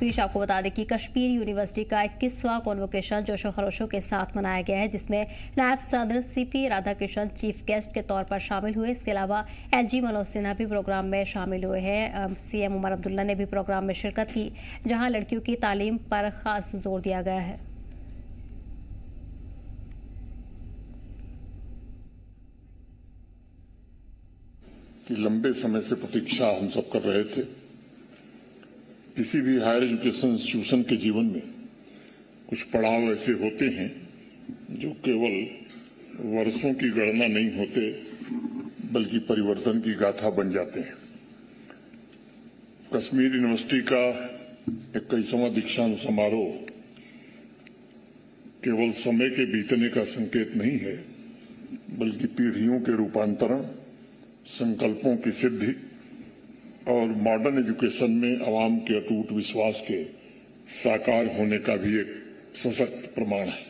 बीच आपको बता दें कि कश्मीर यूनिवर्सिटी का 21वां कॉन्वोकेशन जोशो खरोशों के साथ मनाया गया है, जिसमें नायब सदर सीपी राधाकृष्णन चीफ गेस्ट के तौर पर शामिल हुए। इसके अलावा एलजी मनोज सिन्हा भी प्रोग्राम में शामिल हुए हैं। सीएम उमर अब्दुल्ला ने भी प्रोग्राम में शिरकत की, जहां लड़कियों की तालीम पर खास जोर दिया गया है। कि लंबे समय से प्रतीक्षा हम सब कर रहे थे। किसी भी हायर एजुकेशन इंस्टीट्यूशन के जीवन में कुछ पड़ाव ऐसे होते हैं जो केवल वर्षों की गणना नहीं होते, बल्कि परिवर्तन की गाथा बन जाते हैं। कश्मीर यूनिवर्सिटी का 21वां दीक्षांत समारोह केवल समय के बीतने का संकेत नहीं है, बल्कि पीढ़ियों के रूपांतरण, संकल्पों की सिद्धि और मॉडर्न एजुकेशन में आवाम के अटूट विश्वास के साकार होने का भी एक सशक्त प्रमाण है।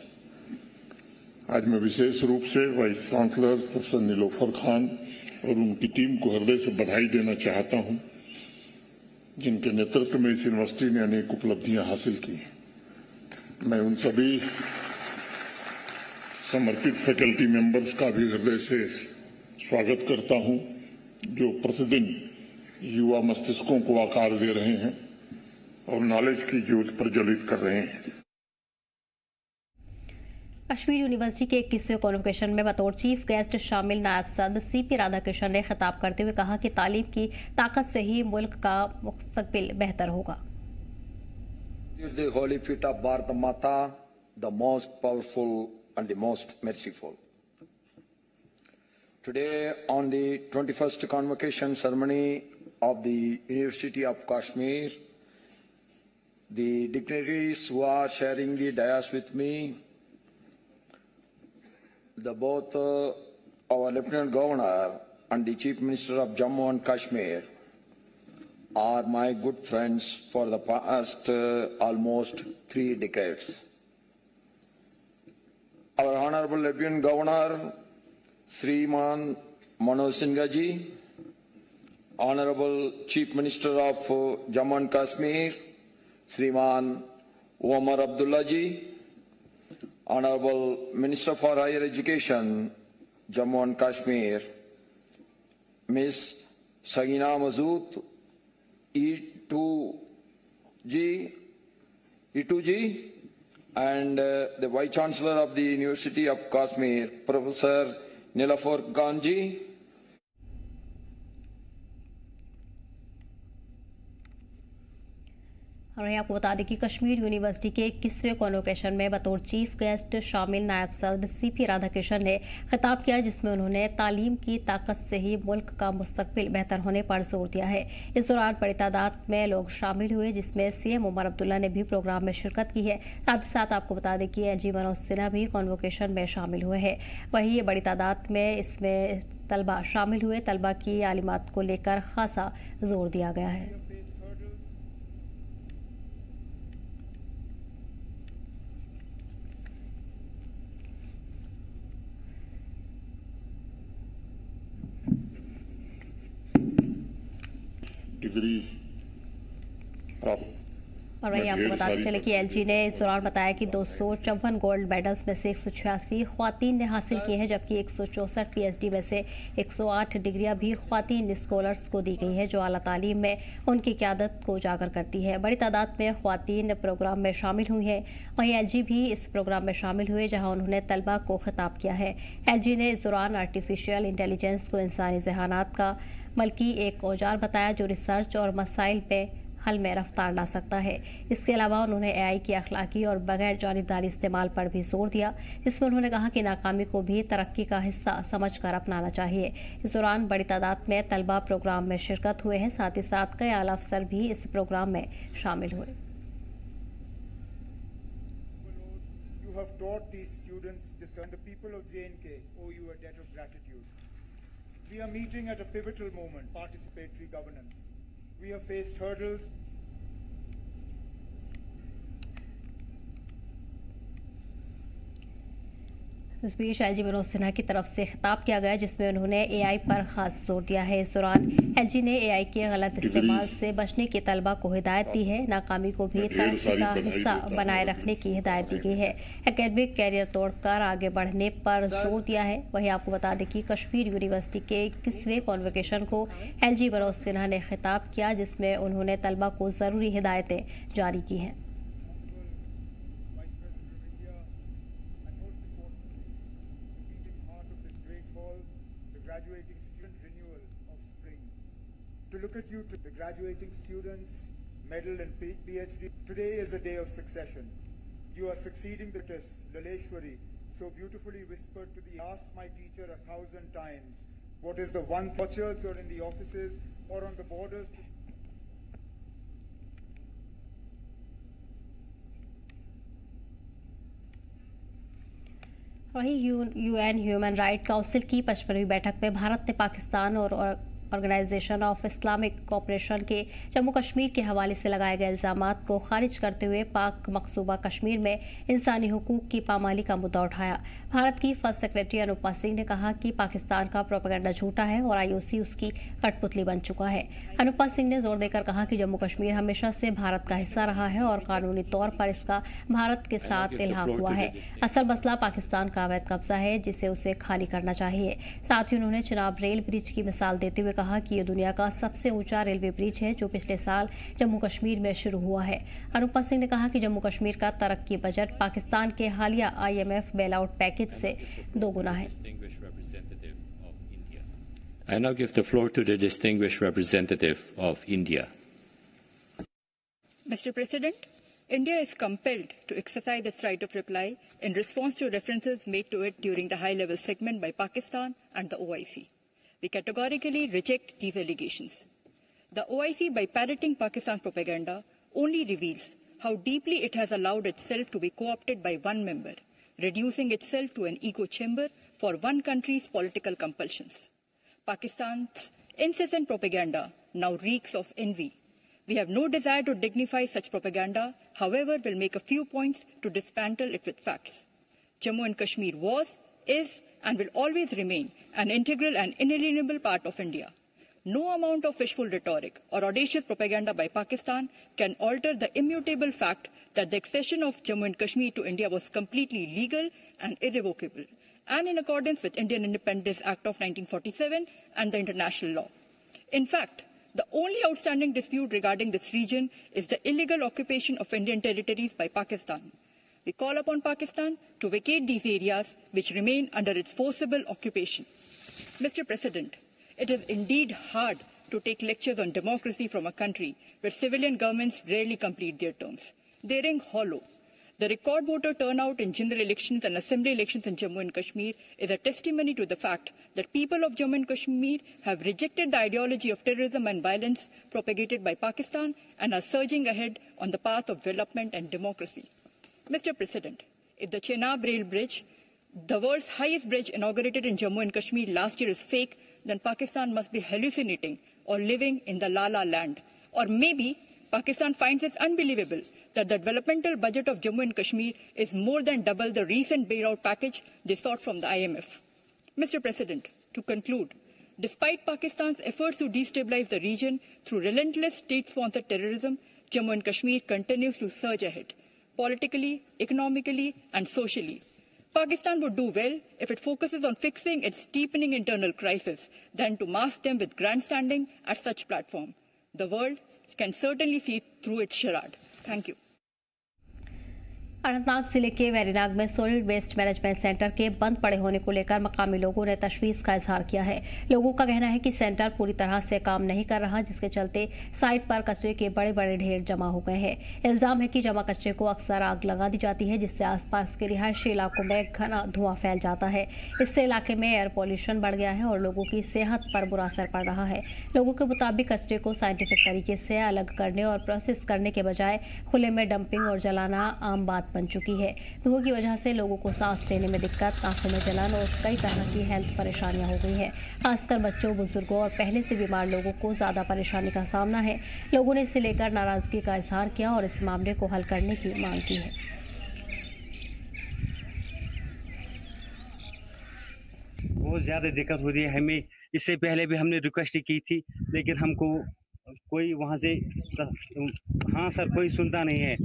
आज मैं विशेष रूप से vice chancellor professor Nilofar Khan और उनकी टीम को हृदय से बधाई देना चाहता हूं, जिनके नेतृत्व में इस यूनिवर्सिटी ने अनेक उपलब्धियां हासिल की। मैं उन सभी समर्पित फैकल्टी मेंबर्स का भी हृदय से स्वागत करता हूं, जो प्रतिदिन युवा मस्तिष्कों को आकार दे रहे हैं और नॉलेज की ज्योत प्रज्वलित कर रहे हैं। कश्मीर यूनिवर्सिटी के 21वें कॉन्वोकेशन में बतौर चीफ गेस्ट शामिल नायब सदर सीपी राधाकृष्णन ने खिताब करते हुए कहा कि तालीम की ताकत से ही मुल्क का मुस्तकबिल बेहतर होगा। The holy feet of Bharat Mata, the most powerful and the most merciful. Today, on the 21st convocation ceremony of the University of Kashmir, the dignitaries who are sharing the dais with me, both our Lieutenant Governor and the Chief Minister of Jammu and Kashmir are my good friends for the past almost 3 decades. Our Honorable Lieutenant Governor, Shriman Manoj Sinha ji, Honorable Chief Minister of Jammu and Kashmir, Shriman Umar Abdullah ji, Honorable Minister for Higher Education, Jammu and Kashmir, Ms. Sagina Mazood, E2 ji, and the Vice Chancellor of the University of Kashmir, Professor Nilafar Ganji. और आपको बता दें कि Kashmir university के 21वें convocation में बतौर chief guest शामिल नायब सदर सीपी राधाकृष्णन ने खिताब किया, जिसमें उन्होंने तालीम की ताकत से ही मुल्क का मुस्तकबिल बेहतर होने पर जोर दिया है। इस दौरान बड़ी तादाद में लोग शामिल हुए, जिसमें सीएम उमर अब्दुल्ला ने भी प्रोग्राम में शिरकत की है। साथ ही साथ आपको बता दें कि एलजी मनोज सिन्हा भी कॉन्वोकेशन में शामिल हुए हैं। वहीं बड़ी तादाद में इसमें तलबा शामिल हुए। तलबा की आलिमात को लेकर खासा जोर दिया गया है। डिग्री और वहीं आपको बताते चले कि एलजी ने इस दौरान बताया कि 254 गोल्ड मेडल्स में से 186 ख्वातीन ने हासिल किए हैं, जबकि 164 पीएचडी में से 108 डिग्रियां भी ख्वातीन स्कॉलर्स को दी गई हैं, जो आला तालीम में उनकी क़यादत को उजागर करती है। बड़ी तादाद में ख्वातीन प्रोग्राम में शामिल हुई हैं। वहीं एलजी भी इस प्रोग्राम में शामिल हुए, जहाँ उन्होंने तलबा को खिताब किया है। एलजी ने इस दौरान आर्टिफिशियल इंटेलिजेंस को इंसानी ज़हानात का बल्कि एक औजार बताया, जो रिसर्च और मसाइल पे हल में रफ्तार ला सकता है। इसके अलावा उन्होंने एआई की अखलाकी और बगैर जानिबदारी इस्तेमाल पर भी जोर दिया, जिसमें उन्होंने कहा कि नाकामी को भी तरक्की का हिस्सा समझकर अपनाना चाहिए। इस दौरान बड़ी तादाद में तलबा प्रोग्राम में शिरकत हुए हैं। साथ ही साथ कई आला अफसर भी इस प्रोग्राम में शामिल हुए। You have taught these students discern. The people of J&K owe you a debt of gratitude. We are meeting at a pivotal moment, participatory governance. We have faced hurdles. इस बीच एलजी मनोज सिन्हा की तरफ से खिताब किया गया जिसमें उन्होंने एआई पर खास जोर दिया है। इस दौरान एलजी ने एआई के गलत इस्तेमाल से बचने की तलबा को हिदायत दी है। नाकामी को भी तरक्की का हिस्सा बनाए रखने की हिदायत दी गई है। एकेडमिक कैरियर तोड़कर आगे बढ़ने पर जोर दिया है। वहीं आपको बता दें कि कश्मीर यूनिवर्सिटी के 21वें कॉन्वोकेशन को एलजी मनोज सिन्हा ने खिताब किया जिसमें उन्होंने तलबा को जरूरी हिदायतें जारी की हैं। Graduating student renewal of spring. To look at you, to the graduating students, medal and PhD. Today is a day of succession. You are succeeding the test. Laleshwari so beautifully whispered to the asked my teacher 1,000 times. What is the one orchards or in the offices or on the borders? वहीं UN human right council की 55वीं बैठक में भारत ने पाकिस्तान और organisation of Islamic cooperation के जम्मू कश्मीर के हवाले से लगाए गए इल्जामात को खारिज करते हुए पाक मकसूबा कश्मीर में इंसानी हुकूक की पामाली का मुद्दा उठाया। भारत की फर्स्ट सेक्रेटरी अनुपा सिंह ने कहा कि पाकिस्तान का प्रोपेगेंडा झूठा है और आईओसी उसकी कठपुतली बन चुका है। अनुपा सिंह ने जोर देकर कहा कि जम्मू कश्मीर हमेशा से भारत का हिस्सा रहा है और कानूनी तौर पर इसका भारत के साथ इल्हाक हुआ है। असल मसला पाकिस्तान का अवैध कब्जा है जिसे उसे खाली करना चाहिए। साथ ही उन्होंने चिनाब रेल ब्रिज की मिसाल देते हुए कहा कि यह दुनिया का सबसे ऊंचा रेलवे ब्रिज है जो पिछले साल जम्मू कश्मीर में शुरू हुआ है। अनुपा सिंह ने कहा कि जम्मू कश्मीर का तरक्की बजट पाकिस्तान के हालिया IMF बेलआउट पैकेज से 2 गुना है। I now give the floor to the distinguished representative of India. Mr. President, India is compelled to exercise its right of reply in response to references made to it during the high-level segment by Pakistan and the OIC. We categorically reject these allegations. The OIC, by parroting Pakistan's propaganda, only reveals how deeply it has allowed itself to be co-opted by one member, reducing itself to an echo chamber for one country's political compulsions. Pakistan's incessant propaganda now reeks of envy. We have no desire to dignify such propaganda, however, we'll make a few points to dismantle it with facts. Jammu and Kashmir was, is, and will always remain an integral and inalienable part of India. No amount of wishful rhetoric or audacious propaganda by Pakistan can alter the immutable fact that the accession of Jammu and Kashmir to India was completely legal and irrevocable, and in accordance with Indian Independence Act of 1947 and the international law. In fact, the only outstanding dispute regarding this region is the illegal occupation of Indian territories by Pakistan. We call upon Pakistan to vacate these areas which remain under its forcible occupation. Mr. President, it is indeed hard to take lectures on democracy from a country where civilian governments rarely complete their terms. They ring hollow. The record voter turnout in general elections and assembly elections in Jammu and Kashmir is a testimony to the fact that people of Jammu and Kashmir have rejected the ideology of terrorism and violence propagated by Pakistan and are surging ahead on the path of development and democracy. Mr. President, if the Chenab Rail Bridge, the world's highest bridge inaugurated in Jammu and Kashmir last year, is fake, then Pakistan must be hallucinating or living in the La La land. Or maybe Pakistan finds it unbelievable that the developmental budget of Jammu and Kashmir is more than double the recent bailout package they sought from the IMF. Mr. President, to conclude, despite Pakistan's efforts to destabilize the region through relentless state-sponsored terrorism, Jammu and Kashmir continues to surge ahead, politically, economically, and socially. Pakistan would do well if it focuses on fixing its deepening internal crisis than to mask them with grandstanding at such platform. The world can certainly see through its charade. Thank you. Anantnag जिले के वेरीनाग में solid waste management centre के बंद पड़े होने को लेकर मकामी लोगों ने तशवीश का इजहार किया है। लोगों का कहना है कि सेंटर पूरी तरह से काम नहीं कर रहा, जिसके चलते साइट पर कचरे के बड़े बड़े ढेर जमा हो गए हैं। इल्जाम है कि जमा कचरे को अक्सर आग लगा दी जाती है, जिससे आसपास के रिहायशी इलाकों में घना धुआं फैल जाता है। इससे इलाके में एयर पॉल्यूशन बढ़ गया है और लोगों की सेहत पर बुरा असर पड़ रहा है। लोगों के मुताबिक कचरे को साइंटिफिक तरीके से अलग करने और प्रोसेस करने के बजाय खुले में डंपिंग और जलाना आम बात बन चुकी है। धुएं की वजह से लोगों को सांस लेने में दिक्कत, आंखों में जलन और कई तरह की हेल्थ परेशानियां हो गई हैं। खासकर बच्चों, बुजुर्गों और पहले से बीमार लोगों को ज्यादा परेशानी का सामना है। लोगों ने इसे लेकर नाराजगी का इजहार किया और इस मामले को हल करने की मांग की है। बहुत ज़्यादा दिक्कत हो रही है हमें। इससे पहले भी हमने रिक्वेस्ट की थी, लेकिन हमको कोई वहाँ से हाँ सर कोई सुनता नहीं है।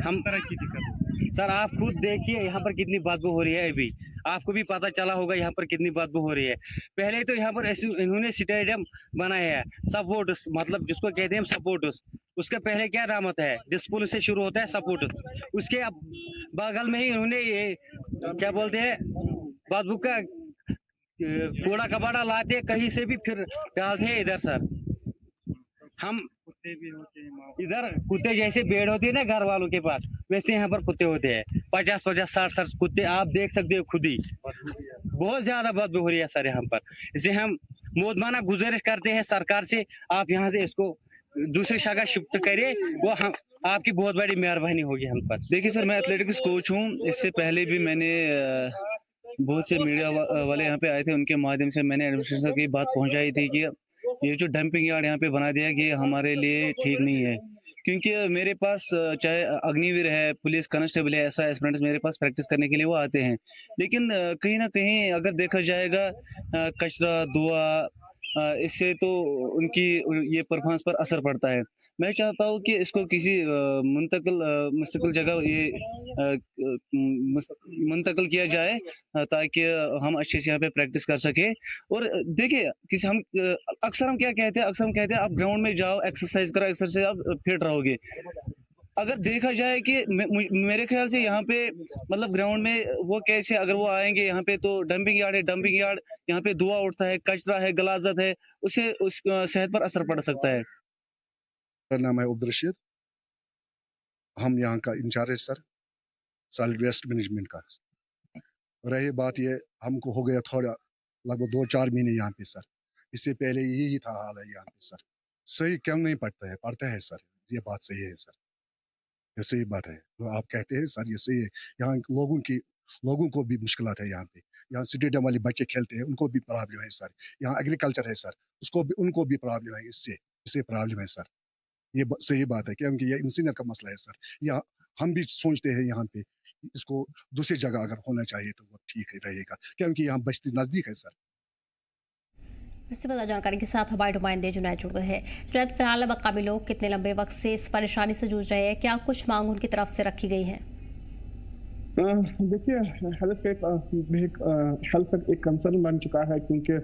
हम तरह की दिक्कत सर आप खुद देखिए यहाँ पर कितनी बदबू हो रही है। अभी आपको भी पता चला होगा यहाँ पर कितनी बदबू हो रही है। पहले तो यहाँ पर इन्होंने स्टेडियम बनाया है सपोर्ट्स, मतलब जिसको कहते हैं सपोर्ट्स। उसके पहले क्या नामत है, डिस्पुल से शुरू होता है सपोर्ट। उसके अब बगल में ही इन्होंने ये क्या बोलते हैं बदबू का कूड़ा कबाड़ा लाते कहीं से भी फिर डालते हैं इधर सर। हम कुत्ते भी होते हैं इधर, कुत्ते जैसे भेड़ होती है ना घर वालों के पास, वैसे यहाँ पर कुत्ते होते हैं 50-50 60 कुत्ते आप देख सकते हो खुद ही। बहुत ज्यादा बदबू हो रही है सर यहाँ पर। इसलिए हम मोदमाना गुजारिश करते हैं सरकार से, आप यहाँ से इसको दूसरी जगह शिफ्ट करिए, वो हम आपकी बहुत बड़ी मेहरबानी होगी हम पर। देखिए सर मैं एथलेटिक्स कोच हूँ। इससे पहले भी मैंने बहुत से मीडिया वाले यहाँ पे आए थे, उनके माध्यम से मैंने एडमिनिस्ट्रेशन की बात पहुंचाई थी कि ये जो डंपिंग यार्ड यहाँ पे बना दिया कि हमारे लिए ठीक नहीं है। क्योंकि मेरे पास चाहे अग्निवीर है, पुलिस कांस्टेबल है, ऐसा एस्पिरेंट्स मेरे पास प्रैक्टिस करने के लिए वो आते हैं, लेकिन कहीं ना कहीं अगर देखा जाएगा कचरा धुआं इससे तो उनकी ये परफॉर्मेंस पर असर पड़ता है। मैं चाहता हूँ कि इसको किसी मुस्तकिल जगह ये मुंतकिल किया जाए ताकि हम अच्छे से यहाँ पे प्रैक्टिस कर सके। और देखिए किसी हम अक्सर हम क्या कहते हैं, अक्सर हम कहते हैं आप ग्राउंड में जाओ एक्सरसाइज करो, एक्सरसाइज आप फिट रहोगे। अगर देखा जाए कि मेरे ख्याल से यहाँ पे मतलब ग्राउंड में वो कैसे अगर वो आएंगे यहाँ पे तो डंपिंग यार्ड है, डंपिंग यार्ड यहाँ पे धुआं उठता है, कचरा है, गलाजत है, उससे उस सेहत पर असर पड़ सकता है। मेरा नाम है अब्दुल रशीद, हम यहाँ का इंचार्ज है सर सॉलिड वेस्ट मैनेजमेंट का। रही बात ये हमको हो गया थोड़ा लगभग 2-4 महीने यहाँ पे सर, इससे पहले यही था हाल है यहाँ पे सर। सही क्यों नहीं पड़ता है सर, ये बात सही है सर, ये सही बात है तो आप कहते हैं सर, ये सही है। यहाँ लोगों को भी मुश्किलात है यहाँ पे। यहाँ स्टेडियम वाले बच्चे खेलते हैं उनको भी प्रॉब्लम है सर। यहाँ एग्रीकल्चर है सर, उनको भी प्रॉब्लम है, इससे प्रॉब्लम है सर। ये सही बात है क्योंकि ये इंसानियत का मसला है सर। यहाँ हम भी सोचते हैं यहाँ पे इसको दूसरी जगह अगर होना चाहिए तो वो ठीक रहेगा, क्योंकि यहाँ बस्ती नजदीक है सर। इससे ज़्यादा जानकारी के साथ हमारे नुमाइंदे जुनैद जुड़ गए हैं। जुनैद, फिलहाल मकामी लोग कितने लंबे वक्त से इस परेशानी से जूझ रहे हैं, क्या कुछ मांग उनकी तरफ से रखी गई है? देखिए हेल्थ एक कंसर्न बन चुका है, क्योंकि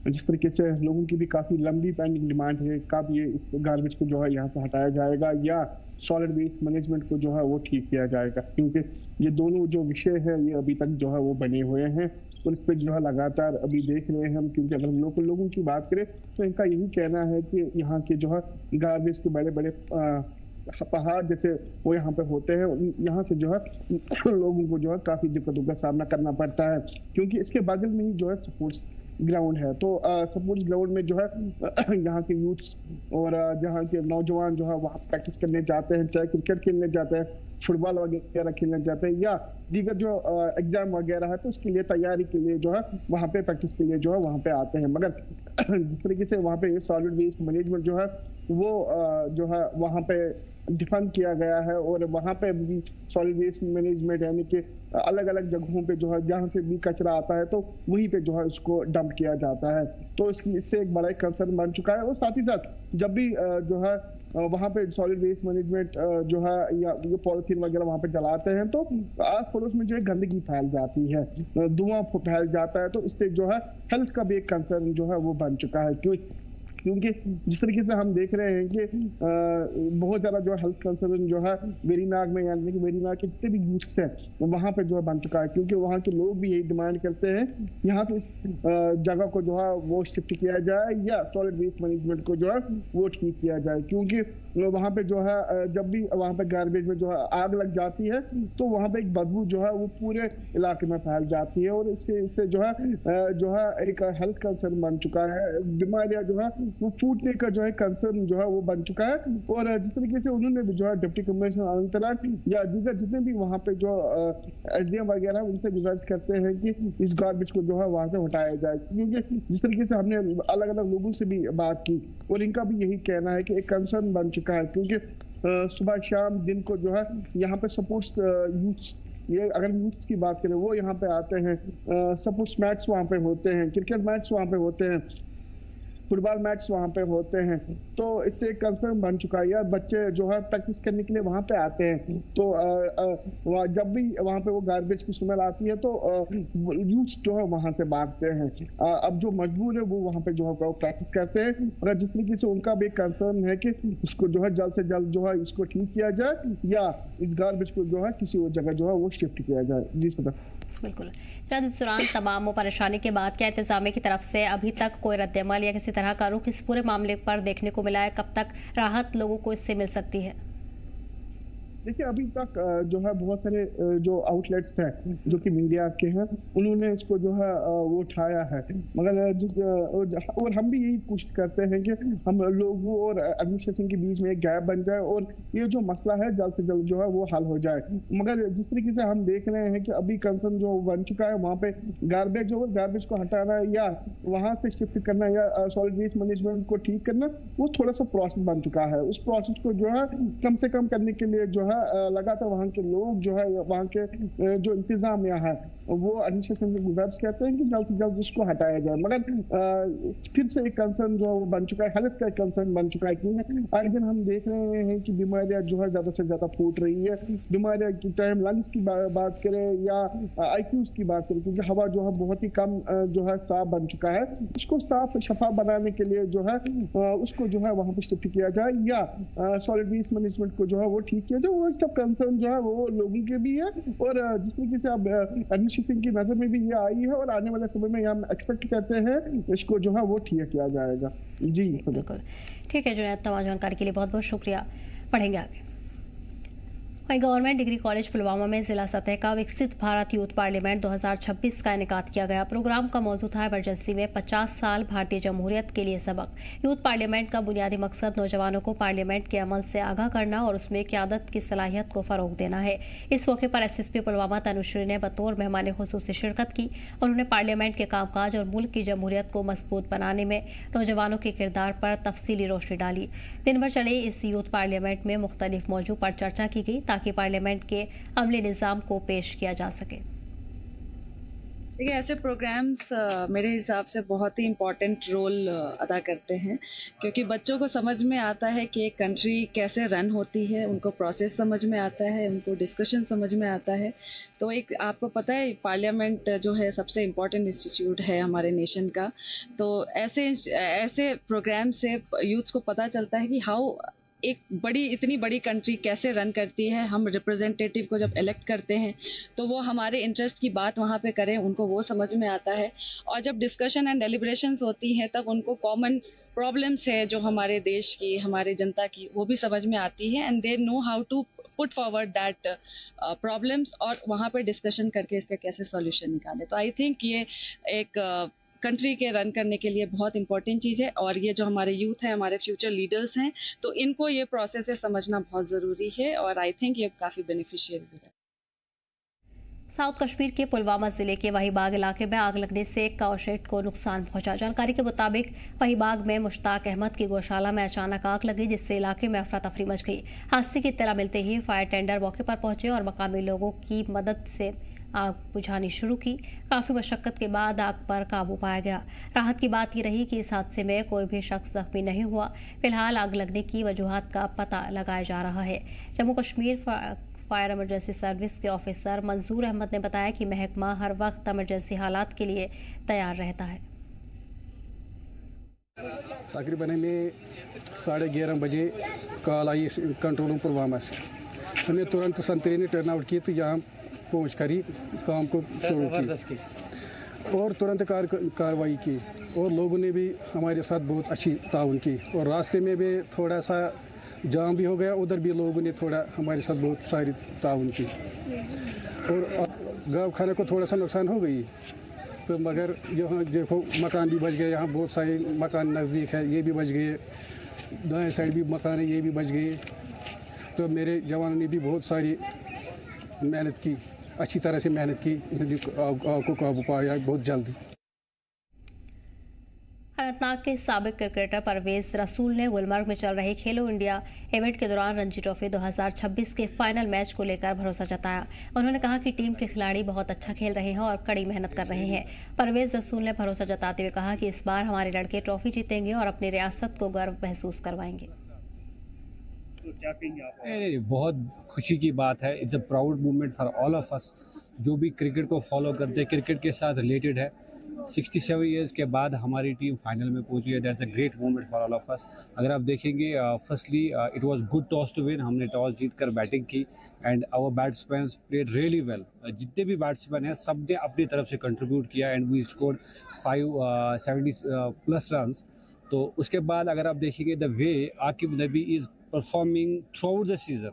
जिस तरीके से लोगों की भी काफ़ी लंबी पेंडिंग डिमांड है, कब ये इस गार्बेज को जो है यहाँ से हटाया जाएगा या सॉलिड वेस्ट मैनेजमेंट को जो है वो ठीक किया जाएगा, क्योंकि ये दोनों जो विषय है ये अभी तक जो है वो बने हुए हैं और इस पर जो है लगातार अभी देख रहे हैं हम। क्योंकि अगर हम लोगों की बात करें तो इनका यही कहना है कि यहाँ के जो है गार्बेज के बड़े बड़े पहाड़ जैसे वो यहाँ पे होते हैं, यहाँ से जो है लोगों को जो है काफ़ी दिक्कतों का सामना करना पड़ता है, क्योंकि इसके बगल में ही जो है स्पोर्ट्स ग्राउंड है। तो स्पोर्ट्स ग्राउंड में जो है यहाँ के यूथ्स और जहाँ के नौजवान जो है वहाँ प्रैक्टिस करने जाते हैं, चाहे क्रिकेट खेलने जाते हैं, फुटबॉल वगैरह खेलने जाते हैं या दीगर जो एग्जाम वगैरह है तो उसके लिए तैयारी के लिए जो है वहाँ पे प्रैक्टिस के लिए जो है वहाँ पे आते हैं। मगर जिस तरीके से वहाँ पे सॉलिड वेस्ट मैनेजमेंट जो है वो जो है वहाँ पे डिफाइन किया गया है और वहाँ पे भी सॉलिड वेस्ट मैनेजमेंट यानी कि अलग अलग जगहों पे जो है जहाँ से भी कचरा आता है तो वहीं पे जो है उसको डंप किया जाता है। तो इससे एक बड़ा कंसर्न बन चुका है। और साथ ही साथ जब भी जो है वहाँ पे सॉलिड वेस्ट मैनेजमेंट जो है या ये पॉलिथीन वगैरह वहाँ पे जलाते हैं तो आस पड़ोस में जो है गंदगी फैल जाती है, धुआं फैल जाता है, तो इससे जो है हेल्थ का भी एक कंसर्न जो है वो बन चुका है। क्योंकि जिस तरीके से हम देख रहे हैं कि बहुत ज़्यादा जो हेल्थ कंसर्न जो है वेरीनाग में यानी कि वेरीनाग के जितने भी यूथ्स हैं वहाँ पे जो है बन चुका है, क्योंकि वहाँ के लोग भी यही डिमांड करते हैं यहाँ से इस जगह को जो है वो शिफ्ट किया जाए या सॉलिड वेस्ट मैनेजमेंट को जो है वो ठीक किया जाए। क्योंकि वहाँ पे जो है जब भी वहाँ पे गार्बेज में जो है आग लग जाती है तो वहाँ पे एक बदबू जो है वो पूरे इलाके में फैल जाती है और इससे जो है एक हेल्थ कंसर्न बन चुका है। बीमारियाँ जो है वो फूटने का जो है कंसर्न जो है वो बन चुका है। और जिस तरीके से उन्होंने भी जो है डिप्टी कमिश्नर अनंतनाग या दीगर जितने भी वहाँ पे जो SDM वगैरह उनसे गुजारिश करते हैं कि इस गार्बेज को जो है वहाँ से हटाया जाए, क्योंकि जिस तरीके से हमने अलग अलग लोगों से भी बात की और इनका भी यही कहना है कि एक कंसर्न बन चुका है, क्योंकि सुबह शाम दिन को जो है यहाँ पे सपोर्ट्स यूथ ये अगर यूथ्स की बात करें वो यहाँ पे आते हैं, स्पोर्ट्स मैच वहाँ पे होते हैं, क्रिकेट मैच वहाँ पे होते हैं, फुटबॉल मैच वहाँ पे होते हैं। तो इससे एक कंसर्न बन चुका है यार, बच्चे जो है प्रैक्टिस करने के लिए वहाँ पे आते हैं, तो जब भी वहाँ पे वो गार्बेज की स्मेल आती है तो यूथ जो है वहाँ से भागते हैं। अब जो मजबूर है वो वहाँ पे जो है वो प्रैक्टिस करते हैं, मगर जिस तरीके से उनका भी एक कंसर्न है कि उसको जो है जल्द से जल्द जो है इसको ठीक किया जाए या इस गार्बेज को जो है किसी और जगह जो है वो शिफ्ट किया जाए। जी सर बिल्कुल। चंद इस दौरान तमाम परेशानी के बाद क्या इंतजामिया की तरफ से अभी तक कोई रद्द-ए-अमल या किसी तरह का रुख इस पूरे मामले पर देखने को मिला है? कब तक राहत लोगों को इससे मिल सकती है? देखिए अभी तक जो है बहुत सारे जो आउटलेट्स हैं जो कि मीडिया के हैं उन्होंने इसको जो है वो उठाया है, मगर और हम भी यही कोशिश करते हैं कि हम लोगों और एडमिनिस्ट्रेशन के बीच में एक गैप बन जाए और ये जो मसला है जल्द से जल्द जो है वो हल हो जाए। मगर जिस तरीके से हम देख रहे हैं कि अभी कंसर्न जो बन चुका है वहाँ पे गार्बेज को हटाना या वहाँ से शिफ्ट करना या सॉलिड वेस्ट मैनेजमेंट को ठीक करना वो थोड़ा सा प्रोसेस बन चुका है। उस प्रोसेस को जो है कम से कम करने के लिए जो है लगातार वहाँ के लोग जो है वहाँ के जो इंतजामिया है वो एडमिनिस्ट्रेशन से गुजारिश करते हैं कि जल्द से जल्द उसको हटाया जाए। मगर फिर से एक कंसर्न जो बन चुका है, हेल्थ का एक कंसर्न बन चुका है, क्योंकि आज दिन हम देख रहे हैं कि बीमारियां जो है ज्यादा से ज्यादा फूट रही है। बीमारियां की चाहे हम लंग्स की बात करें या IQs की बात करें, क्योंकि हवा जो है बहुत ही कम जो है साफ बन चुका है, उसको साफ शफाफ बनाने के लिए जो है उसको जो है वहाँ पे शिफ्ट किया जाए या सॉलिड वेस्ट मैनेजमेंट को जो है वो ठीक किया जाए। वो सब कंसर्न जो है वो लोगों के भी है और जिस तरीके से अब एडमिनिस्ट्रेशन की नजर में भी ये आई है और आने वाले समय में हम एक्सपेक्ट करते हैं इसको जो है वो ठीक किया जाएगा। जी बिल्कुल ठीक है जुनैद, तमाम जानकारी के लिए बहुत बहुत शुक्रिया। पढ़ेंगे आगे। वहीं गवर्नमेंट डिग्री कॉलेज पुलवामा में जिला सतह का विकसित भारत यूथ पार्लियामेंट 2026 का इनेकाद किया गया। प्रोग्राम का मौजू था इमरजेंसी में 50 साल भारतीय जमहूरियत के लिए सबक। यूथ पार्लियामेंट का बुनियादी मकसद नौजवानों को पार्लियामेंट के अमल से आगाह करना और उसमें क़यादत की सलाहियत को फरोग देना है। इस मौके पर SSP पुलवामा तनुश्री ने बतौर मेहमान खुसूसी शिरकत की। उन्होंने पार्लियामेंट के कामकाज और मुल्क की जमहूरियत को मजबूत बनाने में नौजवानों के किरदार पर तफसीली रोशनी डाली। दिन भर चले इस यूथ पार्लियामेंट में मुख्तलिफ मौजू पर चर्चा की गई ताकि पार्लियामेंट के अमली निज़ाम को पेश किया जा सके। देखिए ऐसे प्रोग्राम्स मेरे हिसाब से बहुत ही इम्पोर्टेंट रोल अदा करते हैं, क्योंकि बच्चों को समझ में आता है कि एक कंट्री कैसे रन होती है, उनको प्रोसेस समझ में आता है, उनको डिस्कशन समझ में आता है। तो एक आपको पता है पार्लियामेंट जो है सबसे इम्पोर्टेंट इंस्टीट्यूट है हमारे नेशन का, तो ऐसे प्रोग्राम से यूथ को पता चलता है कि हाउ इतनी बड़ी कंट्री कैसे रन करती है। हम रिप्रेजेंटेटिव को जब इलेक्ट करते हैं तो वो हमारे इंटरेस्ट की बात वहाँ पे करें, उनको वो समझ में आता है। और जब डिस्कशन एंड डेलिब्रेशंस होती हैं तब उनको कॉमन प्रॉब्लम्स है जो हमारे देश की, हमारे जनता की, वो भी समझ में आती है and they know how to put forward that problems और वहाँ पे डिस्कशन करके इसका कैसे सॉल्यूशन निकाले। तो आई थिंक ये एक कंट्री के रन करने के लिए बहुत इंपॉर्टेंट चीज़ है और ये जो हमारे यूथ हैं, हमारे फ्यूचर लीडर्स हैं, तो इनको ये प्रोसेस समझना बहुत ज़रूरी है और आई थिंक ये काफ़ी बेनिफिशियल भी है। साउथ कश्मीर के पुलवामा जिले के वहीबाग इलाके में आग लगने से एक काऊ शेड को नुकसान पहुंचा। जानकारी के मुताबिक वहीबाग में मुश्ताक अहमद की गौशाला में अचानक आग लगी, जिससे इलाके में अफरा तफरी मच गई। हादसे की इत्तला मिलते ही फायर टेंडर मौके पर पहुंचे और मकामी लोगों की मदद से आग बुझानी शुरू की। काफी मशक्कत के बाद आग पर काबू पाया गया। राहत की बात ये रही कि इस हादसे में कोई भी शख्स जख्मी नहीं हुआ। फिलहाल आग लगने की वजूहात का पता लगाया जा रहा है। Jammu Kashmir fire emergency service के ऑफिसर मंजूर अहमद ने बताया कि महकमा हर वक्त इमरजेंसी हालात के लिए तैयार रहता है। तकरीबन हमें 11:30 बजे कॉल आई कंट्रोल रूम पुलवामा से। हमें तुरंत संतरी ने टर्न आउट की तो यहाँ पहुँच कर ही काम को शुरू की और तुरंत कार्रवाई की और लोगों ने भी हमारे साथ बहुत अच्छी ताउन की और रास्ते में भी थोड़ा सा जाम भी हो गया, उधर भी लोगों ने थोड़ा हमारे साथ बहुत सारी ताउन की और गाँव खाने को थोड़ा सा नुकसान हो गई। तो मगर यहाँ देखो मकान भी बच गए, यहाँ बहुत सारे मकान नज़दीक है, ये भी बच गए, दाएं साइड भी मकान है, ये भी बच गए। तो मेरे जवानों ने भी बहुत सारी मेहनत की, अच्छी तरह से मेहनत की, आग को काबू पाया बहुत जल्दी। अनंतनाग के साबिक क्रिकेटर परवेज रसूल ने गुलमर्ग में चल रहे खेलो इंडिया इवेंट के दौरान रणजी ट्रॉफी 2026 के फाइनल मैच को लेकर भरोसा जताया। उन्होंने कहा कि टीम के खिलाड़ी बहुत अच्छा खेल रहे हैं और कड़ी मेहनत कर रहे हैं। परवेज रसूल ने भरोसा जताते हुए कहा कि इस बार हमारे लड़के ट्रॉफी जीतेंगे और अपनी रियासत को गर्व महसूस करवाएंगे। बहुत खुशी की बात है। It's a proud moment for all of अस जो भी क्रिकेट को फॉलो करते हैं, क्रिकेट के साथ रिलेटेड है। 67 इयर्स के बाद हमारी टीम फाइनल में पहुंची है। That's a great moment for all of us. अगर आप देखेंगे, firstly it was good toss to win. हमने टॉस जीतकर बैटिंग की and our batsman played really well. जितने भी बैट्समैन हैं सब ने अपनी तरफ से कंट्रीब्यूट किया and we scored 570 plus runs. तो उसके बाद अगर आप देखेंगे the way Aqib Nabi is performing through out the season,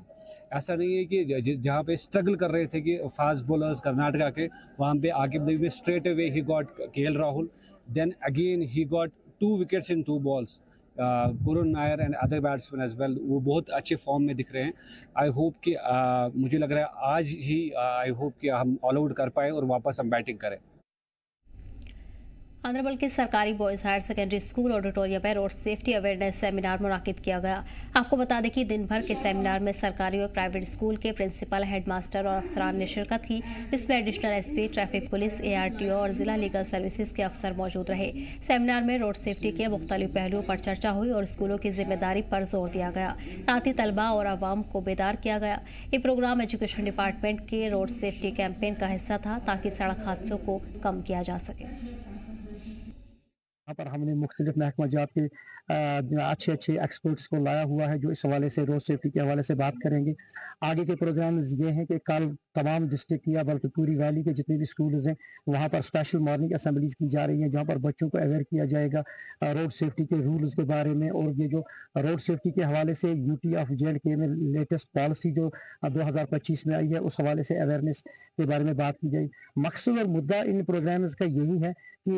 ऐसा नहीं है कि जहाँ पे स्ट्रगल कर रहे थे कि फास्ट बॉलर्स कर्नाटका के, वहाँ पे आकिब नबी में straight away he got KL Rahul, then again he got 2 wickets in 2 balls, Karun Nair and other batsman as well. वो बहुत अच्छे फॉर्म में दिख रहे हैं। आई होप कि मुझे लग रहा है आज ही आई होप कि हम ऑल आउट कर पाए और वापस हम बैटिंग करें। आंध्रबल के सरकारी boys higher secondary school auditorium में रोड सेफ्टी अवेयरनेस सेमिनार मुनाकिद किया गया। आपको बता दें कि दिन भर के सेमिनार में सरकारी और प्राइवेट स्कूल के प्रिंसिपल, हेडमास्टर और अफसरान ने शिरकत की, जिसमें additional SP, traffic police, ARTO और जिला लीगल सर्विसेज के अफसर मौजूद रहे। सेमिनार में रोड सेफ्टी के मुख्तलिफ पहलुओं पर चर्चा हुई और स्कूलों की जिम्मेदारी पर जोर दिया गया। साथ ही तलबा और आवाम को बेदार किया गया। ये प्रोग्राम एजुकेशन डिपार्टमेंट के रोड सेफ्टी कैंपेन का हिस्सा था ताकि सड़क हादसों को कम किया जा सके। यहाँ पर हमने मुख्तलिफ महकमा जात के अच्छे एक्सपर्ट्स को लाया हुआ है जो इस हवाले से रोड सेफ्टी के हवाले से बात करेंगे। आगे के प्रोग्राम ये हैं कि कल तमाम डिस्ट्रिक्ट या बल्कि पूरी वैली के जितने भी स्कूल्स हैं वहाँ पर स्पेशल मॉर्निंग असेंबलीज की जा रही हैं जहाँ पर बच्चों को अवेयर किया जाएगा रोड सेफ्टी के रूल्स के बारे में। और ये जो रोड सेफ्टी के हवाले से UT ऑफ J&K में लेटेस्ट पॉलिसी जो 2025 में आई है उस हवाले से अवेयरनेस के बारे में बात की जाएगी। मकसद और मुद्दा इन प्रोग्राम्स का यही है कि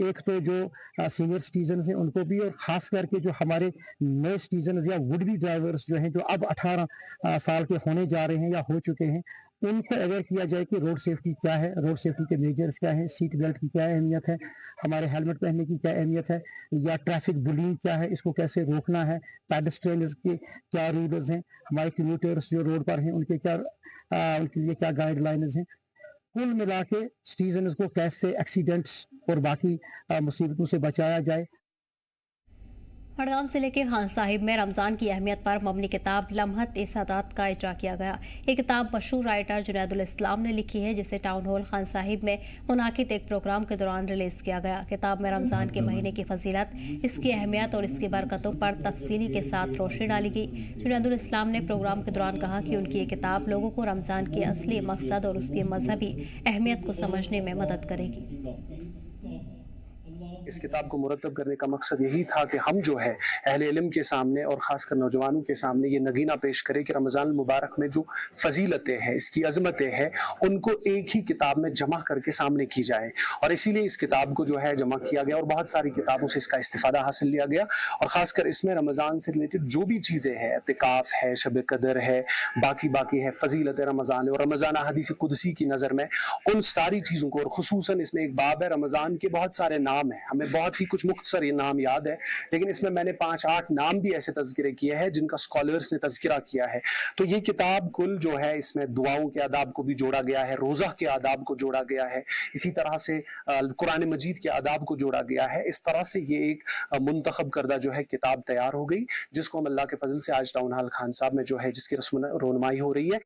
एक तो जो सीनियर सिटीजन हैं उनको भी, और ख़ास करके जो हमारे नए सिटीजन या वुड बी ड्राइवर्स जो हैं जो अब 18 साल के होने जा रहे हैं या हो चुके हैं, उनको अवेयर किया जाए कि रोड सेफ्टी क्या है, रोड सेफ्टी के मेजर्स क्या हैं, सीट बेल्ट की क्या अहमियत है, हमारे हेलमेट पहनने की क्या अहमियत है, या ट्रैफिक बुलिंग क्या है, इसको कैसे रोकना है, पेडेस्ट्रियंस के क्या रूल्स हैं, हमारे कम्यूटर्स जो रोड पर हैं उनके लिए क्या गाइडलाइंस हैं। कुल मिला के सिटीजन को कैसे एक्सीडेंट्स और बाकी मुसीबतों से बचाया जाए। बड़गाम जिले के खान साहिब में रमज़ान की अहमियत पर मबनी किताब लम्हत ए सादात का इजरा किया गया। ये किताब मशहूर राइटर जुनैदुल इस्लाम ने लिखी है, जिसे टाउन हॉल खान साहिब में मुनाकिद एक प्रोग्राम के दौरान रिलीज किया गया। किताब में रमज़ान के महीने की फजीलत, इसकी अहमियत और इसकी बरकतों पर तफसीली के साथ रोशनी डाली गई। जुनैदुल इस्लाम ने प्रोग्राम के दौरान कहा कि उनकी ये किताब लोगों को रमज़ान के असली मकसद और उसकी मजहबी अहमियत को समझने में मदद करेगी। इस किताब को मुरतब करने का मकसद यही था कि हम जो है अहले इल्म के सामने और ख़ासकर नौजवानों के सामने ये नगीना पेश करें कि रमज़ान मुबारक में जो फजीलतें हैं, इसकी अजमतें हैं, उनको एक ही किताब में जमा करके सामने की जाए। और इसीलिए इस किताब को जो है जमा किया गया और बहुत सारी किताबों से इसका इस्तिफ़ादा हासिल लिया गया। और ख़ासकर इसमें रमज़ान से रिलेटेड जो भी चीज़ें हैं, इत्तिकाफ़ है, शब कदर है, बाकी है, फजीलत रमज़ान और रमज़ान हदीस कुदसी की नज़र में उन सारी चीज़ों को, और खुसूसन इसमें एक बाब है रमज़ान के बहुत सारे नाम हैं, हमें बहुत ही कुछ मुख्तसर ये नाम याद है, लेकिन इसमें मैंने 5-8 नाम भी ऐसे तज़किरे किए हैं जिनका स्कॉलर्स ने तज़किरा किया है। तो ये किताब कुल जो है इसमें दुआओं के आदाब को भी जोड़ा गया है, रोज़ा के आदाब को जोड़ा गया है, इसी तरह से कुरान मजीद के आदाब को जोड़ा गया है। इस तरह से ये एक मुंतखब करदा जो है किताब तैयार हो गई, जिसको हम अल्लाह के फजल से आज टाउन हॉल खान साहब में जो है जिसकी रस्म रोनुमाई हो रही है।